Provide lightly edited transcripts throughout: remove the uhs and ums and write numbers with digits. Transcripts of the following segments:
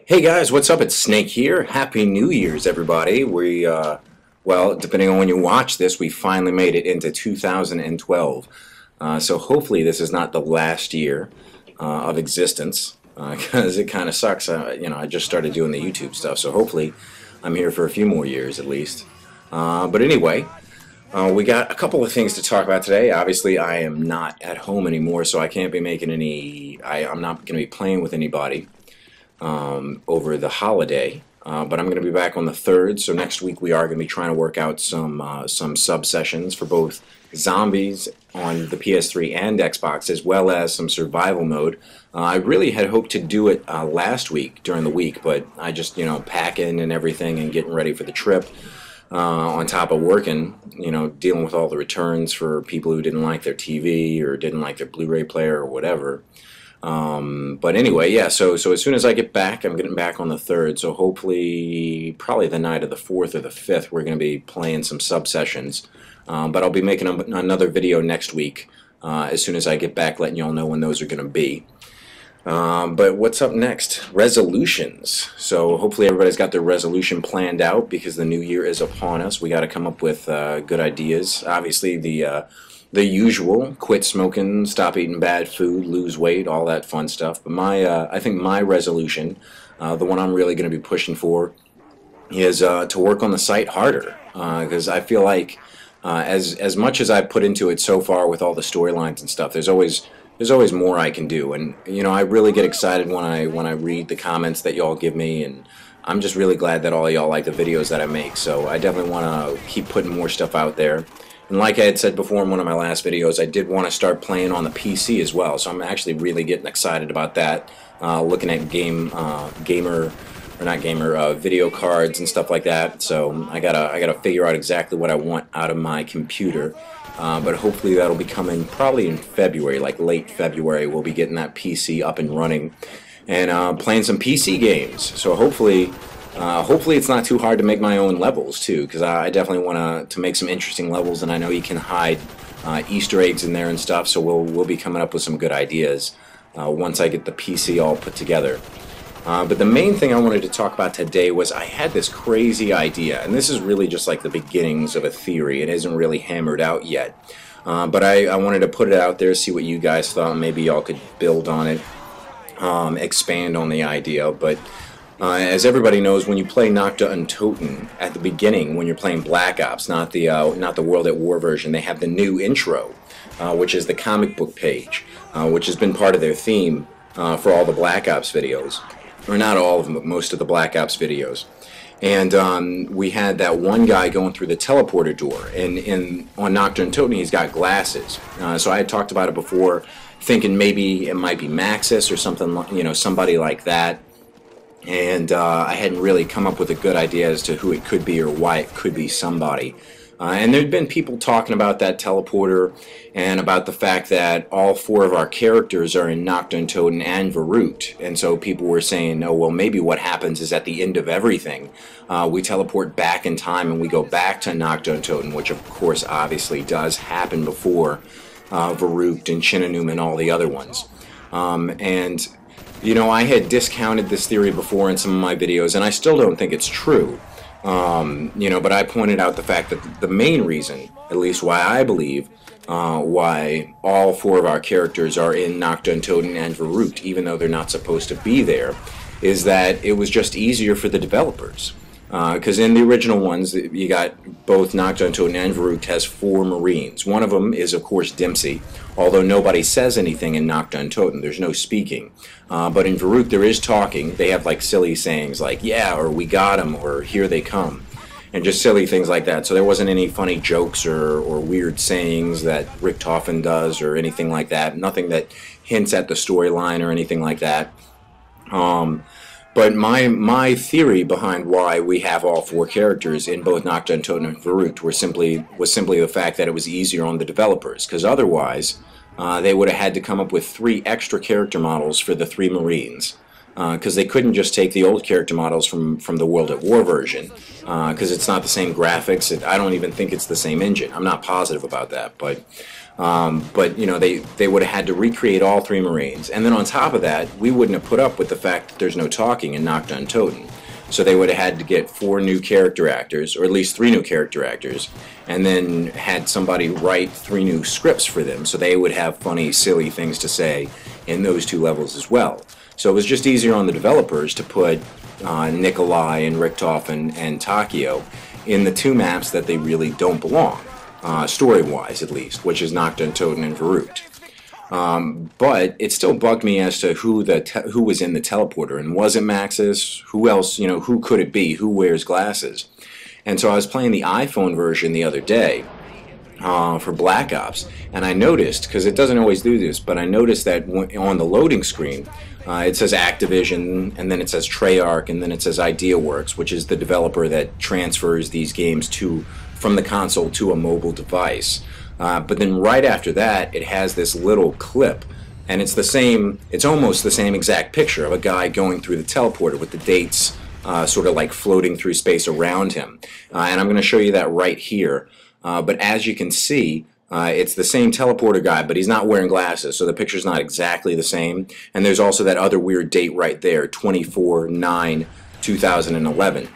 Hey guys, what's up? It's Snake here. Happy New Year's, everybody. Well, depending on when you watch this, we finally made it into 2012. So hopefully this is not the last year of existence, because it kind of sucks. I just started doing the YouTube stuff, so hopefully I'm here for a few more years at least. But anyway, we got a couple of things to talk about today. Obviously, I am not at home anymore, so I can't be making I'm not going to be playing with anybody over the holiday, but I'm going to be back on the 3rd, so next week we are going to be trying to work out some sub-sessions for both zombies on the PS3 and Xbox, as well as some survival mode. I really had hoped to do it last week during the week, but I just, packing and everything and getting ready for the trip, on top of working, dealing with all the returns for people who didn't like their TV or didn't like their Blu-ray player or whatever. But anyway, yeah, so as soon as I get back, I'm getting back on the 3rd, so hopefully probably the night of the 4th or the 5th we're going to be playing some sub-sessions. But I'll be making another video next week as soon as I get back, letting y'all know when those are going to be. But what's up next? Resolutions. So hopefully everybody's got their resolution planned out because the new year is upon us. We got to come up with good ideas. Obviously the usual: quit smoking, stop eating bad food, lose weight, all that fun stuff. But I think my resolution, the one I'm really going to be pushing for, is to work on the site harder. Because I feel like as much as I've put into it so far with all the storylines and stuff, there's always more I can do. And I really get excited when I read the comments that y'all give me, and I'm just really glad that all y'all like the videos that I make. So I definitely want to keep putting more stuff out there. And like I had said before in one of my last videos, I did want to start playing on the PC as well. So I'm actually really getting excited about that. Looking at video cards and stuff like that. So I gotta figure out exactly what I want out of my computer. But hopefully that'll be coming probably in February, like late February. We'll be getting that PC up and running and playing some PC games. So hopefully it's not too hard to make my own levels too, because I definitely want to make some interesting levels, and I know you can hide Easter eggs in there and stuff. So we'll be coming up with some good ideas once I get the PC all put together. But the main thing I wanted to talk about today was I had this crazy idea, and this is really just like the beginnings of a theory. It isn't really hammered out yet, but I wanted to put it out there, see what you guys thought. Maybe y'all could build on it, expand on the idea. But as everybody knows, when you play Nacht Der Untoten at the beginning, when you're playing Black Ops, not the World at War version, they have the new intro, which is the comic book page, which has been part of their theme for all the Black Ops videos. Or not all of them, but most of the Black Ops videos. And we had that one guy going through the teleporter door, and on Nacht Der Untoten he's got glasses. So I had talked about it before, thinking maybe it might be Maxis or something, somebody like that. And I hadn't really come up with a good idea as to who it could be or why it could be somebody. And there'd been people talking about that teleporter and about the fact that all 4 of our characters are in Nacht Der Untoten and Verrückt. And so people were saying, oh, well, maybe what happens is at the end of everything, we teleport back in time and we go back to Nacht Der Untoten, which of course obviously does happen before Verrückt and Continuum and all the other ones. I had discounted this theory before in some of my videos, and I still don't think it's true. But I pointed out the fact that the main reason, at least why I believe, why all 4 of our characters are in Nacht Der Untoten and Verrückt, even though they're not supposed to be there, is that it was just easier for the developers. Because in the original ones, you got both Nacht Der Untoten and Verrückt has 4 Marines. One of them is, of course, Dempsey, although nobody says anything in Nacht Der Untoten. There's no speaking. But in Verrückt, there is talking. They have, like, silly sayings like, yeah, or we got him, or here they come, and just silly things like that. So there wasn't any funny jokes or weird sayings that Richtofen does or anything like that. Nothing that hints at the storyline or anything like that. But my theory behind why we have all 4 characters in both Nacht Der Untoten and Verrückt was simply the fact that it was easier on the developers, because otherwise they would have had to come up with 3 extra character models for the 3 Marines, because they couldn't just take the old character models from the World at War version, because it's not the same graphics. I don't even think it's the same engine. I'm not positive about that, but But you know, they would have had to recreate all three Marines, and then on top of that, we wouldn't have put up with the fact that there's no talking in Nacht Der Untoten. So they would have had to get 4 new character actors, or at least 3 new character actors, and then had somebody write 3 new scripts for them, so they would have funny, silly things to say in those 2 levels as well. So it was just easier on the developers to put Nikolai and Richtof and Takio in the 2 maps that they really don't belong, story-wise at least, which is Nacht Der Untoten and Verrückt. But it still bugged me as to who was in the teleporter, and was it Maxis? Who else? You know, who could it be? Who wears glasses? And so I was playing the iPhone version the other day for Black Ops, and I noticed, because it doesn't always do this, but I noticed that on the loading screen it says Activision, and then it says Treyarch, and then it says IdeaWorks, which is the developer that transfers these games from the console to a mobile device. But then right after that, it has this little clip, and it's almost the same exact picture of a guy going through the teleporter with the dates sort of like floating through space around him. And I'm going to show you that right here. But as you can see, it's the same teleporter guy, but he's not wearing glasses, so the picture's not exactly the same. And there's also that other weird date right there, 24/9/2011.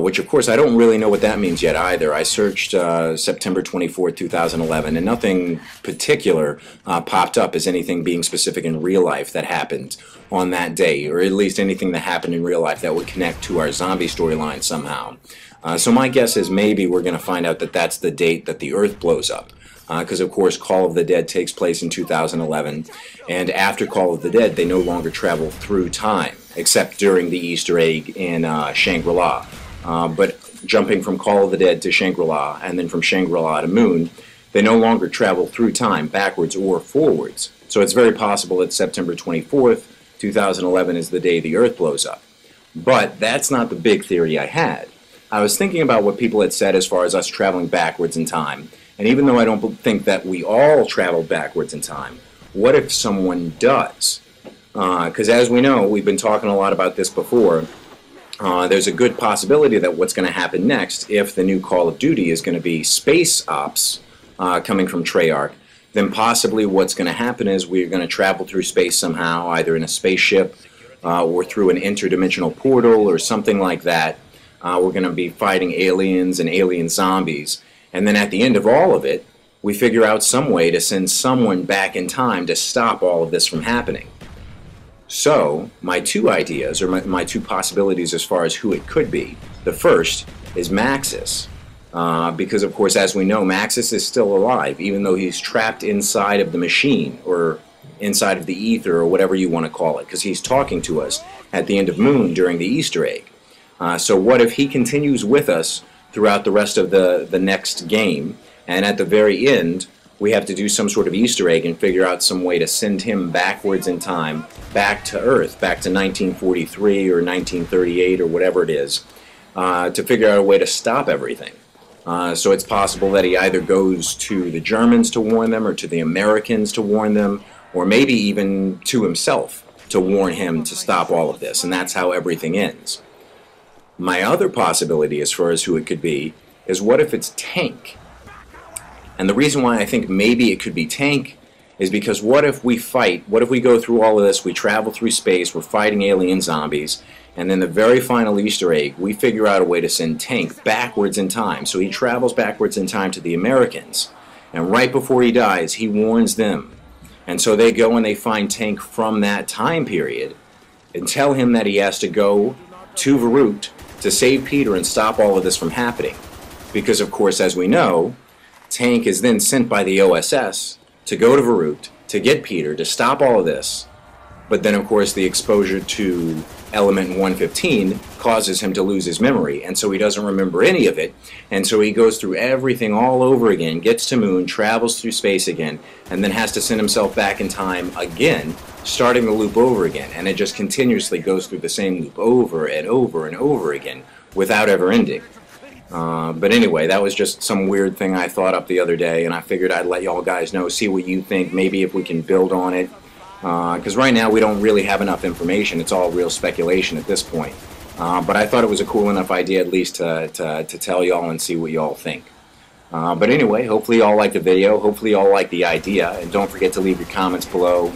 Which, of course, I don't really know what that means yet either. I searched September 24th, 2011, and nothing particular popped up as anything being specific in real life that happened on that day, or at least anything that happened in real life that would connect to our zombie storyline somehow. So my guess is maybe we're going to find out that that's the date that the Earth blows up. Because, of course, Call of the Dead takes place in 2011, and after Call of the Dead, they no longer travel through time, except during the Easter egg in Shangri-La. But jumping from Call of the Dead to Shangri-La, and then from Shangri-La to Moon, they no longer travel through time, backwards or forwards. So it's very possible that September 24th, 2011 is the day the Earth blows up. But that's not the big theory I had. I was thinking about what people had said as far as us traveling backwards in time, and even though I don't think that we all travel backwards in time, what if someone does? Because as we know, we've been talking a lot about this before, there's a good possibility that what's going to happen next, if the new Call of Duty is going to be space ops coming from Treyarch, then possibly what's going to happen is we're going to travel through space somehow, either in a spaceship or through an interdimensional portal or something like that. We're going to be fighting aliens and alien zombies. And then at the end of all of it, we figure out some way to send someone back in time to stop all of this from happening. So, my 2 ideas, or my 2 possibilities as far as who it could be. The first is Maxis. Because, of course, as we know, Maxis is still alive, even though he's trapped inside of the machine, or inside of the ether, or whatever you want to call it, because he's talking to us at the end of Moon during the Easter egg. So what if he continues with us throughout the rest of the next game, and at the very end, we have to do some sort of Easter egg and figure out some way to send him backwards in time, back to Earth, back to 1943 or 1938 or whatever it is, to figure out a way to stop everything. So it's possible that he either goes to the Germans to warn them, or to the Americans to warn them, or maybe even to himself to warn him to stop all of this, and that's how everything ends. My other possibility as far as who it could be is, what if it's Tank? And the reason why I think maybe it could be Tank is because what if we go through all of this, we travel through space, we're fighting alien zombies, and then the very final Easter egg, we figure out a way to send Tank backwards in time. So he travels backwards in time to the Americans, and right before he dies, he warns them. And so they go and they find Tank from that time period and tell him that he has to go to Verrückt to save Peter and stop all of this from happening. Because, of course, as we know, Tank is then sent by the OSS to go to Verrückt to get Peter, to stop all of this. But then, of course, the exposure to element 115 causes him to lose his memory, and so he doesn't remember any of it. And so he goes through everything all over again, gets to Moon, travels through space again, and then has to send himself back in time again, starting the loop over again. And it just continuously goes through the same loop over and over and over again without ever ending. But anyway, that was just some weird thing I thought up the other day, and I figured I'd let y'all guys know, see what you think, maybe if we can build on it. Because right now we don't really have enough information. It's all real speculation at this point. But I thought it was a cool enough idea at least to tell y'all and see what y'all think. But anyway, hopefully you all like the video. Hopefully you all like the idea. And don't forget to leave your comments below.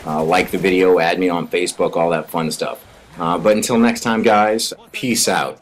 Like the video, add me on Facebook, all that fun stuff. But until next time, guys, peace out.